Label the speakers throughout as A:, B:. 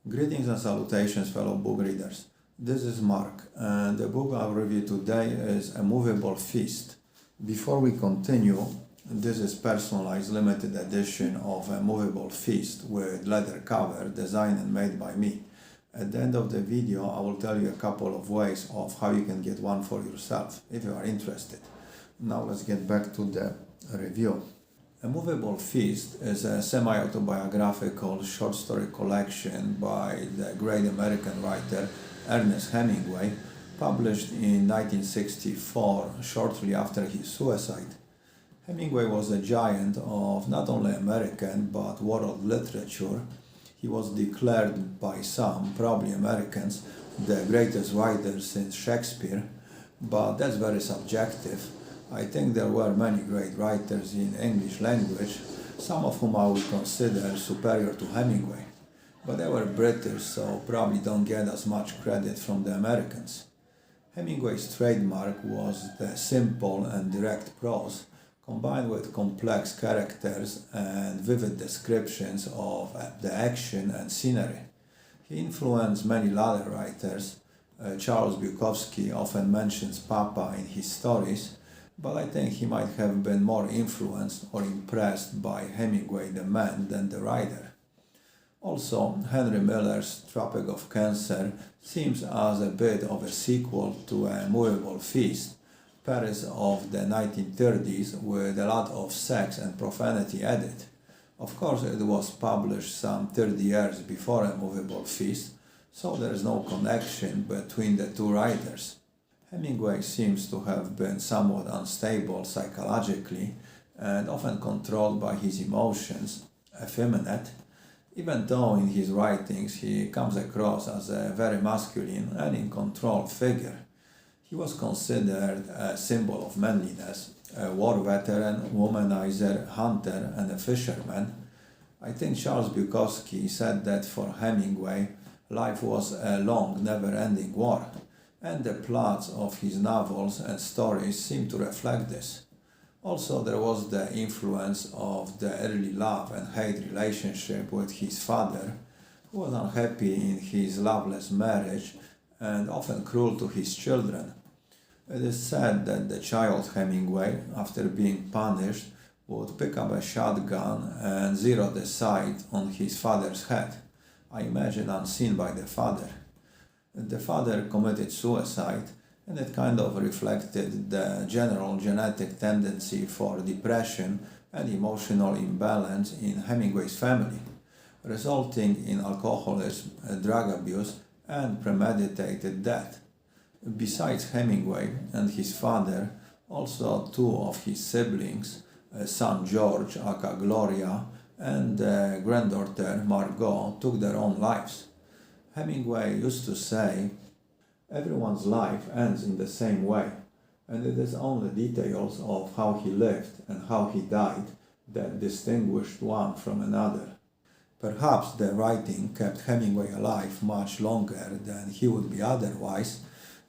A: Greetings and salutations, fellow book readers. This is Mark, and the book I'll review today is A Moveable Feast. Before we continue, this is personalized limited edition of A Moveable Feast with leather cover designed and made by me. At the end of the video, I will tell you a couple of ways of how you can get one for yourself if you are interested. Now let's get back to the review. A Moveable Feast is a semi-autobiographical short story collection by the great American writer Ernest Hemingway, published in 1964, shortly after his suicide. Hemingway was a giant of not only American but world literature. He was declared by some, probably Americans, the greatest writer since Shakespeare, but that's very subjective. I think there were many great writers in English language, some of whom I would consider superior to Hemingway. But they were British, so probably don't get as much credit from the Americans. Hemingway's trademark was the simple and direct prose, combined with complex characters and vivid descriptions of the action and scenery. He influenced many other writers. Charles Bukowski often mentions Papa in his stories, but I think he might have been more influenced or impressed by Hemingway the man than the writer. Also, Henry Miller's Tropic of Cancer seems as a bit of a sequel to A Moveable Feast, Paris of the 1930s with a lot of sex and profanity added. Of course, it was published some 30 years before A Moveable Feast, so there is no connection between the two writers. Hemingway seems to have been somewhat unstable psychologically and often controlled by his emotions, effeminate, even though in his writings he comes across as a very masculine and in control figure. He was considered a symbol of manliness, a war veteran, womanizer, hunter, and a fisherman. I think Charles Bukowski said that for Hemingway, life was a long, never-ending war, and the plots of his novels and stories seem to reflect this. Also, there was the influence of the early love and hate relationship with his father, who was unhappy in his loveless marriage and often cruel to his children. It is said that the child Hemingway, after being punished, would pick up a shotgun and zero the sight on his father's head, I imagine unseen by the father. The father committed suicide, and it kind of reflected the general genetic tendency for depression and emotional imbalance in Hemingway's family, resulting in alcoholism, drug abuse, and premeditated death. Besides Hemingway and his father, also two of his siblings, son George, aka Gloria, and granddaughter Margot, took their own lives. Hemingway used to say, "Everyone's life ends in the same way, and it is only details of how he lived and how he died that distinguished one from another." Perhaps the writing kept Hemingway alive much longer than he would be otherwise.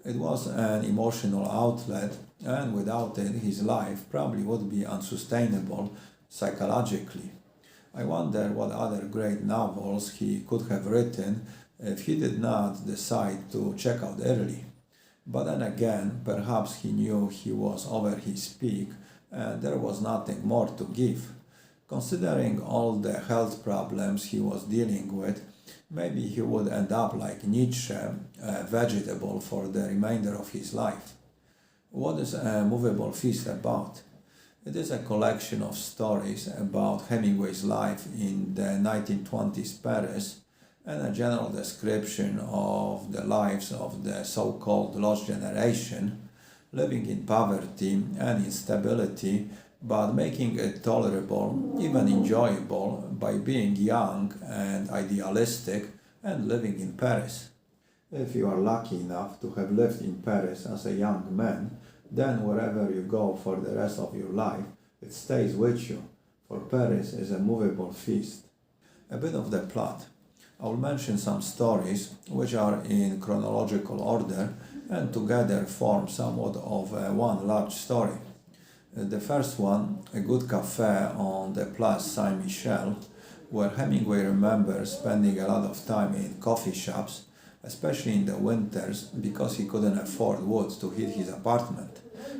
A: It was an emotional outlet, and without it, his life probably would be unsustainable psychologically. I wonder what other great novels he could have written if he did not decide to check out early. But then again, perhaps he knew he was over his peak and there was nothing more to give. Considering all the health problems he was dealing with, maybe he would end up like Nietzsche, a vegetable for the remainder of his life. What is A Moveable Feast about? It is a collection of stories about Hemingway's life in the 1920s Paris and a general description of the lives of the so-called lost generation, living in poverty and instability, but making it tolerable, even enjoyable, by being young and idealistic and living in Paris. If you are lucky enough to have lived in Paris as a young man, then wherever you go for the rest of your life, it stays with you, for Paris is a movable feast. A bit of the plot. I will mention some stories which are in chronological order and together form somewhat of one large story. The first one, a good cafe on the Place Saint-Michel, where Hemingway remembers spending a lot of time in coffee shops, especially in the winters because he couldn't afford wood to heat his apartment,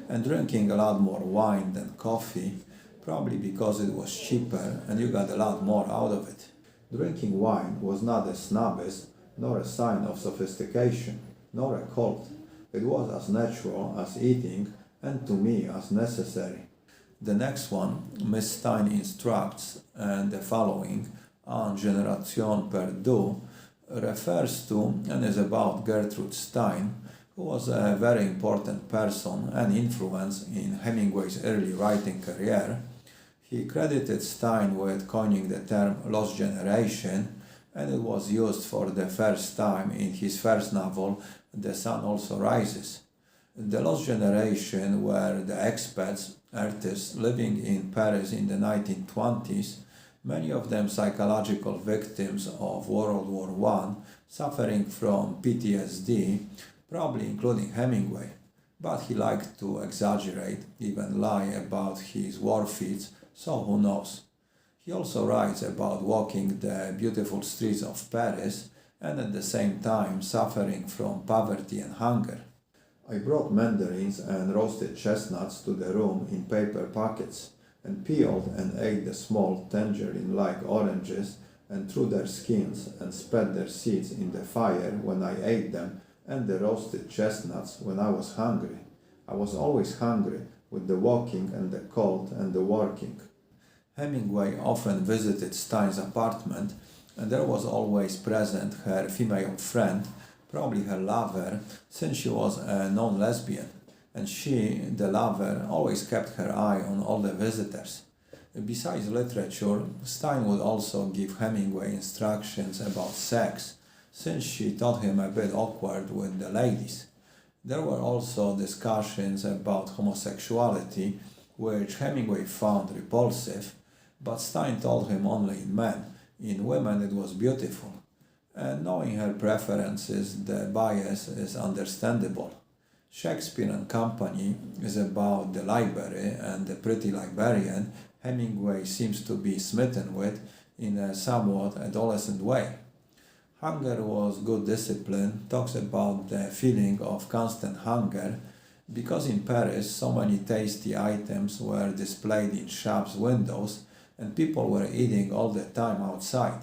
A: and drinking a lot more wine than coffee, probably because it was cheaper and you got a lot more out of it. Drinking wine was not a snobbish, nor a sign of sophistication, nor a cult. It was as natural as eating, and to me as necessary. The next one, Miss Stein instructs, and the following, En génération perdue, refers to and is about Gertrude Stein, who was a very important person and influence in Hemingway's early writing career. He credited Stein with coining the term lost generation, and it was used for the first time in his first novel, The Sun Also Rises. The lost generation were the expats, artists living in Paris in the 1920s, many of them psychological victims of World War I, suffering from PTSD, probably including Hemingway. But he liked to exaggerate, even lie about his war feats, so who knows. He also writes about walking the beautiful streets of Paris and at the same time suffering from poverty and hunger. I brought mandarins and roasted chestnuts to the room in paper pockets, and peeled and ate the small tangerine-like oranges and threw their skins and spat their seeds in the fire when I ate them, and the roasted chestnuts when I was hungry. I was always hungry with the walking and the cold and the working. Hemingway often visited Stein's apartment, and there was always present her female friend, probably her lover, since she was a known lesbian, and she, the lover, always kept her eye on all the visitors. Besides literature, Stein would also give Hemingway instructions about sex, since she thought him a bit awkward with the ladies. There were also discussions about homosexuality, which Hemingway found repulsive, but Stein told him only in men. In women it was beautiful. And knowing her preferences, the bias is understandable. Shakespeare and Company is about the library and the pretty librarian Hemingway seems to be smitten with in a somewhat adolescent way. Hunger Was Good Discipline talks about the feeling of constant hunger because in Paris so many tasty items were displayed in shops' windows and people were eating all the time outside.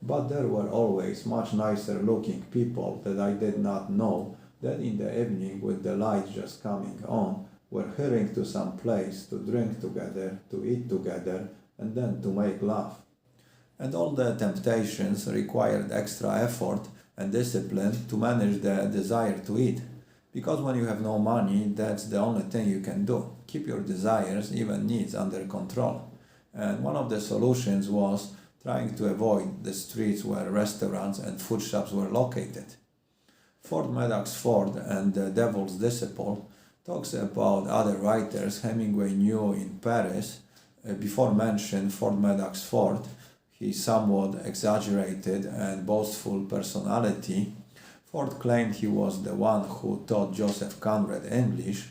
A: But there were always much nicer looking people that I did not know that in the evening with the lights just coming on were hurrying to some place to drink together, to eat together, and then to make love. And all the temptations required extra effort and discipline to manage the desire to eat. Because when you have no money, that's the only thing you can do. Keep your desires, even needs, under control. And one of the solutions was trying to avoid the streets where restaurants and food shops were located. Ford Madox Ford and The Devil's Disciple talks about other writers Hemingway knew in Paris. Before mentioned Ford Madox Ford, his somewhat exaggerated and boastful personality. Ford claimed he was the one who taught Joseph Conrad English.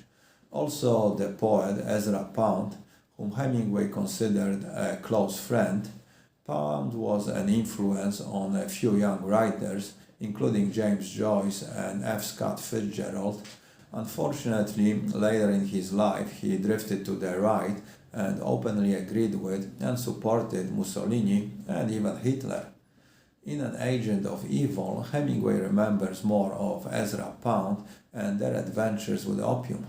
A: Also the poet Ezra Pound, whom Hemingway considered a close friend. Pound was an influence on a few young writers, including James Joyce and F. Scott Fitzgerald. Unfortunately, later in his life, he drifted to the right and openly agreed with and supported Mussolini and even Hitler. In An Agent of Evil, Hemingway remembers more of Ezra Pound and their adventures with opium.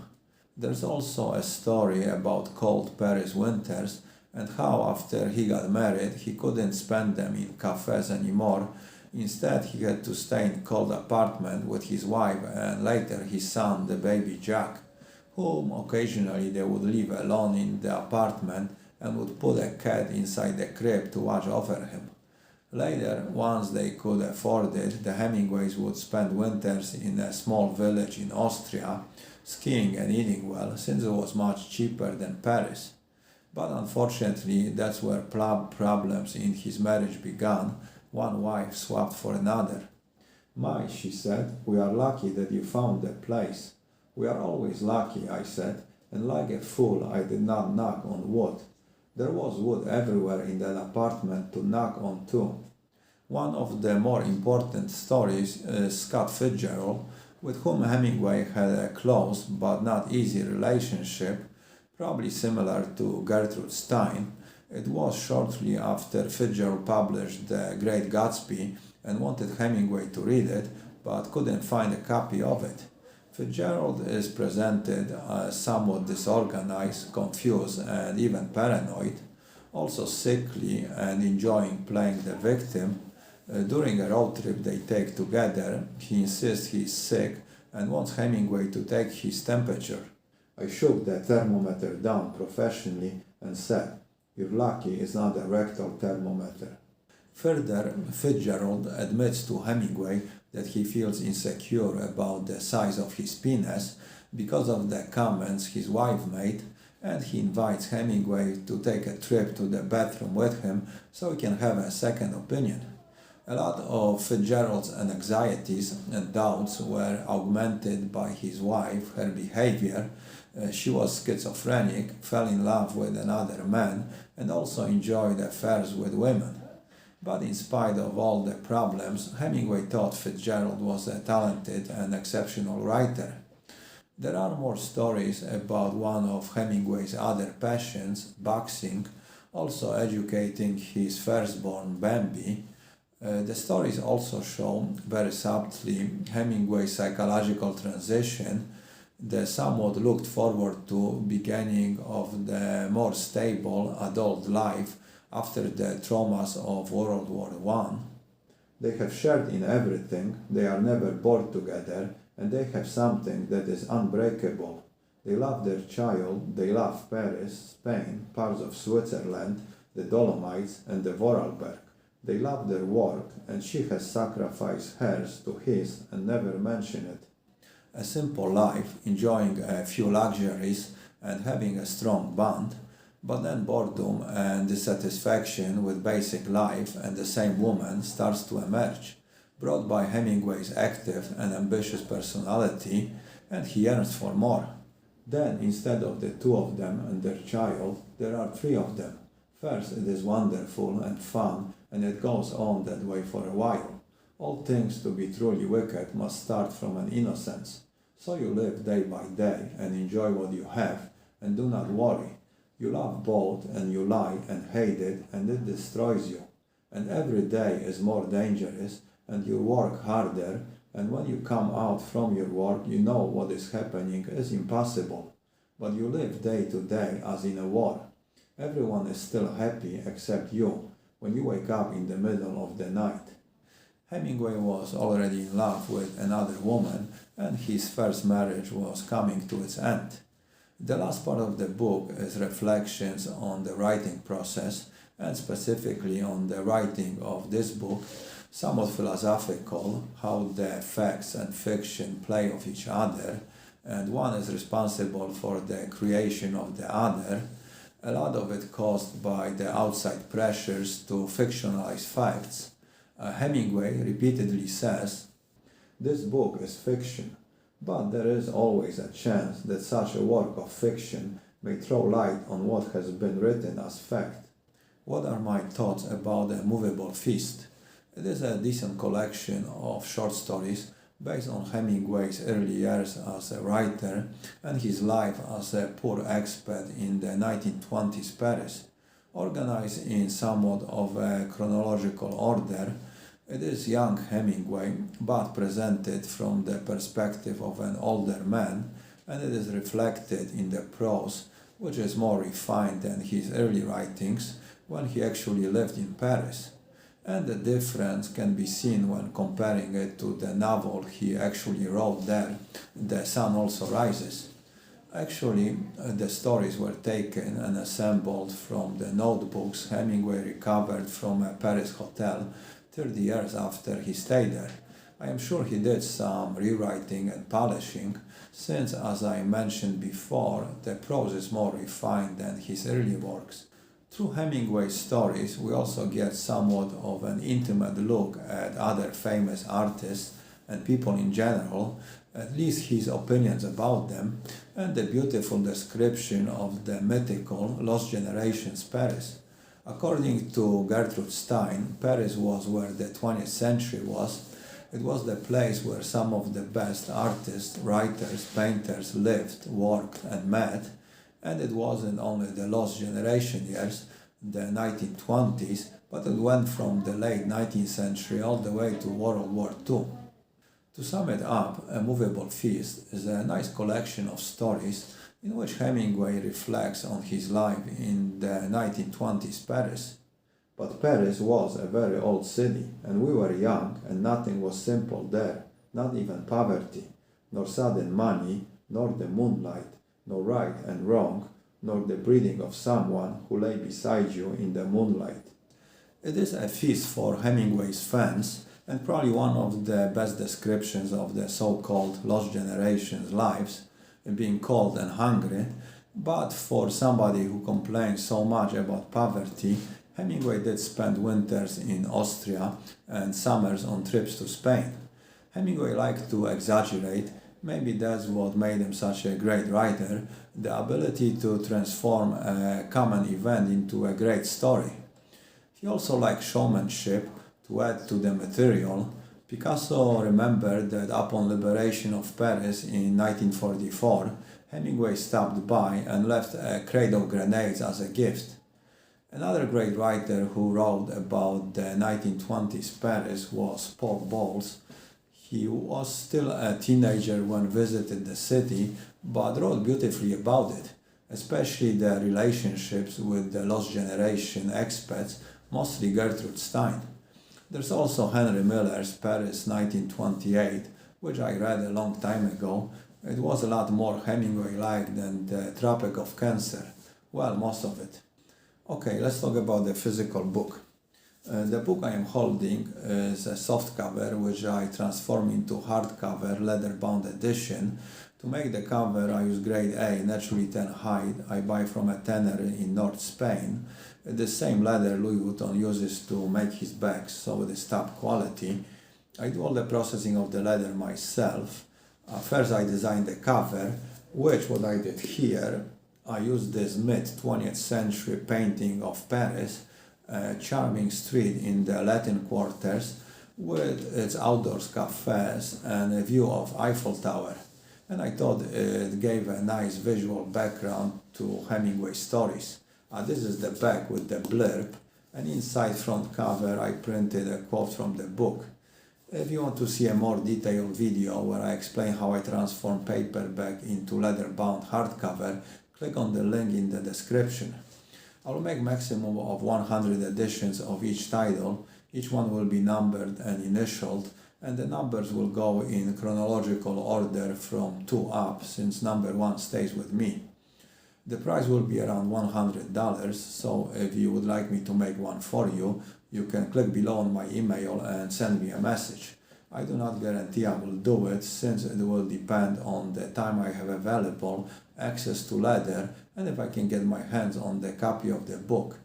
A: There's also a story about cold Paris winters and how after he got married he couldn't spend them in cafes anymore. Instead he had to stay in a cold apartment with his wife and later his son, the baby Jack, whom occasionally they would leave alone in the apartment and would put a cat inside the crib to watch over him. Later, once they could afford it, the Hemingways would spend winters in a small village in Austria, skiing and eating well, since it was much cheaper than Paris. But unfortunately, that's where problems in his marriage began. One wife swapped for another. "My," she said, "we are lucky that you found that place." "We are always lucky," I said, and like a fool I did not knock on wood. There was wood everywhere in that apartment to knock on too. One of the more important stories is Scott Fitzgerald, with whom Hemingway had a close but not easy relationship, probably similar to Gertrude Stein. It was shortly after Fitzgerald published The Great Gatsby and wanted Hemingway to read it, but couldn't find a copy of it. Fitzgerald is presented as somewhat disorganized, confused, and even paranoid, also sickly and enjoying playing the victim. During a road trip they take together, he insists he is sick and wants Hemingway to take his temperature. I shook the thermometer down professionally and said, "You're lucky it's not a rectal thermometer." Further, Fitzgerald admits to Hemingway that he feels insecure about the size of his penis because of the comments his wife made, and he invites Hemingway to take a trip to the bathroom with him so he can have a second opinion. A lot of Fitzgerald's anxieties and doubts were augmented by his wife, her behavior. She was schizophrenic, fell in love with another man, and also enjoyed affairs with women. But in spite of all the problems, Hemingway thought Fitzgerald was a talented and exceptional writer. There are more stories about one of Hemingway's other passions, boxing, also educating his firstborn Bambi. The stories also show very subtly Hemingway's psychological transition, the somewhat looked forward to beginning of the more stable adult life after the traumas of World War I. They have shared in everything, they are never bored together, and they have something that is unbreakable. They love their child, they love Paris, Spain, parts of Switzerland, the Dolomites, and the Vorarlberg. They love their work, and she has sacrificed hers to his and never mentioned it. A simple life, enjoying a few luxuries and having a strong bond, but then boredom and dissatisfaction with basic life and the same woman starts to emerge, brought by Hemingway's active and ambitious personality, and he yearns for more. Then, instead of the two of them and their child, there are three of them. First, it is wonderful and fun, and it goes on that way for a while. All things to be truly wicked must start from an innocence. So you live day by day and enjoy what you have, and do not worry. You love both and you lie and hate it, and it destroys you. And every day is more dangerous, and you work harder, and when you come out from your work you know what is happening is impossible. But you live day to day as in a war. Everyone is still happy except you when you wake up in the middle of the night. Hemingway was already in love with another woman, and his first marriage was coming to its end. The last part of the book is reflections on the writing process, and specifically on the writing of this book, somewhat philosophical, how the facts and fiction play off each other, and one is responsible for the creation of the other, a lot of it caused by the outside pressures to fictionalize facts. Hemingway repeatedly says, "This book is fiction, but there is always a chance that such a work of fiction may throw light on what has been written as fact." What are my thoughts about the Moveable Feast? It is a decent collection of short stories based on Hemingway's early years as a writer and his life as a poor expat in the 1920s Paris. Organized in somewhat of a chronological order, it is young Hemingway, but presented from the perspective of an older man, and it is reflected in the prose, which is more refined than his early writings when he actually lived in Paris. And the difference can be seen when comparing it to the novel he actually wrote there, The Sun Also Rises. Actually, the stories were taken and assembled from the notebooks Hemingway recovered from a Paris hotel 30 years after he stayed there. I am sure he did some rewriting and polishing, since, as I mentioned before, the prose is more refined than his early works. Through Hemingway's stories, we also get somewhat of an intimate look at other famous artists and people in general, at least his opinions about them, and the beautiful description of the mythical Lost Generations Paris. According to Gertrude Stein, Paris was where the 20th century was. It was the place where some of the best artists, writers, painters lived, worked, and met. And it wasn't only the Lost Generation years, the 1920s, but it went from the late 19th century all the way to World War II. To sum it up, A Moveable Feast is a nice collection of stories in which Hemingway reflects on his life in the 1920s Paris. But Paris was a very old city, and we were young, and nothing was simple there, not even poverty, nor sudden money, nor the moonlight, nor right and wrong, nor the breathing of someone who lay beside you in the moonlight. It is a feast for Hemingway's fans, and probably one of the best descriptions of the so-called Lost Generations' lives, being cold and hungry, but for somebody who complains so much about poverty, Hemingway did spend winters in Austria and summers on trips to Spain. Hemingway liked to exaggerate. Maybe that's what made him such a great writer, the ability to transform a common event into a great story. He also liked showmanship to add to the material. Picasso remembered that upon liberation of Paris in 1944, Hemingway stopped by and left a crate of grenades as a gift. Another great writer who wrote about the 1920s Paris was Paul Bowles. He was still a teenager when visited the city, but wrote beautifully about it, especially the relationships with the Lost Generation expats, mostly Gertrude Stein. There's also Henry Miller's Paris 1928, which I read a long time ago. It was a lot more Hemingway-like than the Tropic of Cancer. Well, most of it. Okay, let's talk about the physical book. The book I am holding is a softcover which I transform into hardcover leather-bound edition. To make the cover I use grade A naturally tan hide I buy from a tanner in North Spain. The same leather Louis Vuitton uses to make his bags, so it is top quality. I do all the processing of the leather myself. First I designed the cover, which what I did here, I used this mid-20th century painting of Paris, a charming street in the Latin quarters with its outdoors cafes and a view of Eiffel Tower. And I thought it gave a nice visual background to Hemingway stories. This is the back with the blurb, and inside front cover I printed a quote from the book. If you want to see a more detailed video where I explain how I transform paperback into leather-bound hardcover, click on the link in the description. I will make maximum of 100 editions of each title. Each one will be numbered and initialed, and the numbers will go in chronological order from 2 up, since number 1 stays with me. The price will be around $100, so if you would like me to make one for you, you can click below on my email and send me a message. I do not guarantee I will do it, since it will depend on the time I have available, access to leather, and if I can get my hands on the copy of the book.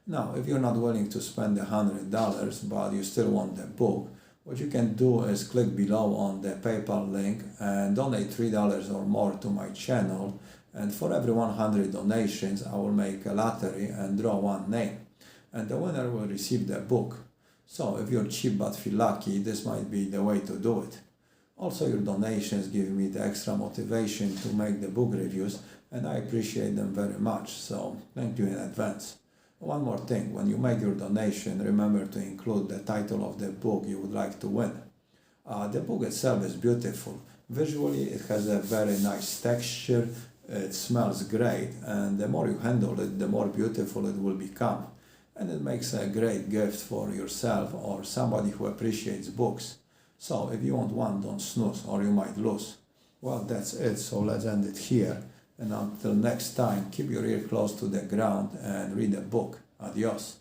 A: Now, if you're not willing to spend $100 but you still want the book, what you can do is click below on the PayPal link and donate $3 or more to my channel, and for every 100 donations I will make a lottery and draw one name, and the winner will receive the book. So if you're cheap but feel lucky, this might be the way to do it. Also, your donations give me the extra motivation to make the book reviews, and I appreciate them very much, so thank you in advance. One more thing, when you make your donation, remember to include the title of the book you would like to win. The book itself is beautiful. Visually, it has a very nice texture, it smells great, and the more you handle it, the more beautiful it will become. And it makes a great gift for yourself or somebody who appreciates books. So if you want one, don't snooze or you might lose. Well, that's it, so let's end it here. And until next time, keep your ear close to the ground and read a book. Adios.